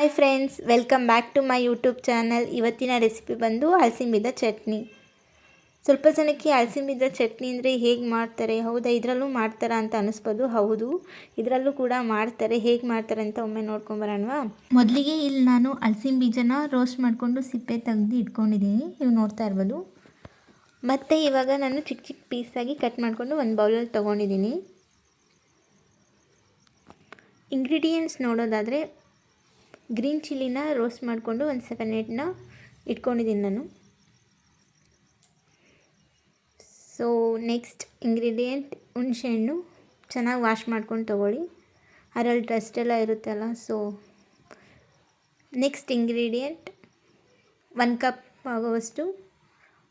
Hi friends, welcome back to my YouTube channel. ಇವತ್ತಿನ recipe ಬಂದು ಹಲಸಿನ ಬೀಜ ಚಟ್ನಿ. ಸ್ವಲ್ಪ ಜನಕ್ಕೆ ಹಲಸಿನ ಬೀಜ ಚಟ್ನಿ ಅಂದರೆ ಹೇಗೆ ಮಾಡ್ತಾರೆ, ಹೌದಾ ಇದರಲ್ಲೂ ಮಾಡ್ತಾರಾ ಅಂತ ಅನ್ನಿಸ್ಬೋದು. ಹೌದು, ಇದರಲ್ಲೂ ಕೂಡ ಮಾಡ್ತಾರೆ. ಹೇಗೆ ಮಾಡ್ತಾರೆ ಅಂತ ಒಮ್ಮೆ ನೋಡ್ಕೊಂಬರೋಣವಾ. ಮೊದಲಿಗೆ ಇಲ್ಲಿ ನಾನು ಹಲಸಿನ ಬೀಜನ ರೋಸ್ಟ್ ಮಾಡಿಕೊಂಡು ಸಿಪ್ಪೆ ತೆಗೆದು ಇಟ್ಕೊಂಡಿದ್ದೀನಿ. ನೀವು ನೋಡ್ತಾ ಇರ್ಬೋದು. ಮತ್ತು ಇವಾಗ ನಾನು ಚಿಕ್ಕ ಚಿಕ್ಕ ಪೀಸಾಗಿ ಕಟ್ ಮಾಡಿಕೊಂಡು ಒಂದು ಬೌಲಲ್ಲಿ ತೊಗೊಂಡಿದ್ದೀನಿ. ಇಂಗ್ರೀಡಿಯೆಂಟ್ಸ್ ನೋಡೋದಾದರೆ ಗ್ರೀನ್ ಚಿಲ್ಲಿನ ರೋಸ್ಟ್ ಮಾಡಿಕೊಂಡು ಒಂದು 7-8ನ ಇಟ್ಕೊಂಡಿದ್ದೀನಿ ನಾನು. ಸೊ ನೆಕ್ಸ್ಟ್ ಇಂಗ್ರೀಡಿಯೆಂಟ್ ಹುಣಸೆಹಣ್ಣು ಚೆನ್ನಾಗಿ ವಾಶ್ ಮಾಡ್ಕೊಂಡು ತೊಗೊಳ್ಳಿ, ಅದರಲ್ಲಿ ಡಸ್ಟ್ ಎಲ್ಲ ಇರುತ್ತಲ್ಲ. ಸೊ ನೆಕ್ಸ್ಟ್ ಇಂಗ್ರೀಡಿಯೆಂಟ್ 1 ಕಪ್ ಆಗುವಷ್ಟು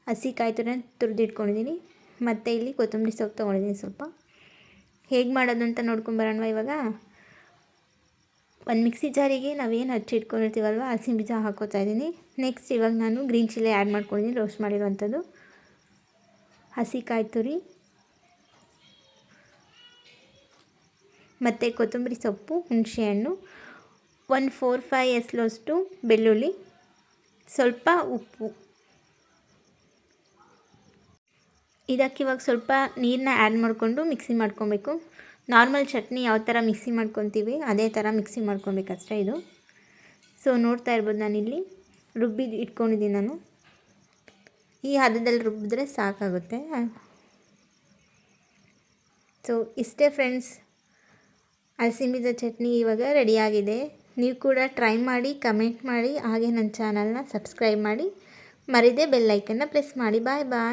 ಹಸಿ ಕಾಯಿ ತುರಿ ತುರಿದಿಟ್ಕೊಂಡಿದ್ದೀನಿ. ಮತ್ತು ಇಲ್ಲಿ ಕೊತ್ತಂಬರಿ ಸೊಪ್ಪು ತೊಗೊಂಡಿದ್ದೀನಿ ಸ್ವಲ್ಪ. ಹೇಗೆ ಮಾಡೋದು ಅಂತ ನೋಡ್ಕೊಂಬರೋಣ. ಇವಾಗ ಒಂದು ಮಿಕ್ಸಿ ಜಾರಿಗೆ ನಾವೇನು ಹಚ್ಚಿಟ್ಕೊಂಡಿರ್ತೀವಲ್ವ ಹಲಸಿನ ಬೀಜ ಹಾಕೋತಾ ಇದ್ದೀನಿ. ನೆಕ್ಸ್ಟ್ ಇವಾಗ ನಾನು ಗ್ರೀನ್ ಚಿಲ್ಲಿ ಆ್ಯಡ್ ಮಾಡ್ಕೊಂಡಿದ್ದೀನಿ, ರೋಸ್ಟ್ ಮಾಡಿರುವಂಥದ್ದು, ಹಸಿ ಕಾಯಿ ತುರಿ ಮತ್ತು ಕೊತ್ತಂಬರಿ ಸೊಪ್ಪು, ಹುಣಸೆಹಣ್ಣು, 1-4-5 ಎಸಲಷ್ಟು ಬೆಳ್ಳುಳ್ಳಿ, ಸ್ವಲ್ಪ ಉಪ್ಪು. ಇದಕ್ಕೆ ಇವಾಗ ಸ್ವಲ್ಪ ನೀರನ್ನ ಆ್ಯಡ್ ಮಾಡಿಕೊಂಡು ಮಿಕ್ಸಿ ಮಾಡ್ಕೊಬೇಕು. ನಾರ್ಮಲ್ ಚಟ್ನಿ ಯಾವ ಥರ ಮಿಕ್ಸಿ ಮಾಡ್ಕೊತೀವಿ ಅದೇ ಥರ ಮಿಕ್ಸಿ ಮಾಡ್ಕೊಬೇಕಷ್ಟೇ ಇದು. ಸೊ ನೋಡ್ತಾ ಇರ್ಬೋದು, ನಾನಿಲ್ಲಿ ರುಬ್ಬಿ ಇಟ್ಕೊಂಡಿದ್ದೀನಿ ನಾನು. ಈ ಹದದಲ್ಲಿ ರುಬ್ಬಿದ್ರೆ ಸಾಕಾಗುತ್ತೆ. ಸೊ ಇಷ್ಟೇ ಫ್ರೆಂಡ್ಸ್, ಹಲಸಿನ ಬೀಜ ಚಟ್ನಿ ಇವಾಗ ರೆಡಿಯಾಗಿದೆ. ನೀವು ಕೂಡ ಟ್ರೈ ಮಾಡಿ, ಕಮೆಂಟ್ ಮಾಡಿ, ಹಾಗೆ ನನ್ನ ಚಾನಲ್ನ ಸಬ್ಸ್ಕ್ರೈಬ್ ಮಾಡಿ, ಮರಿದೇ ಬೆಲ್ ಐಕನ್ನ ಪ್ರೆಸ್ ಮಾಡಿ. ಬಾಯ್ ಬಾಯ್.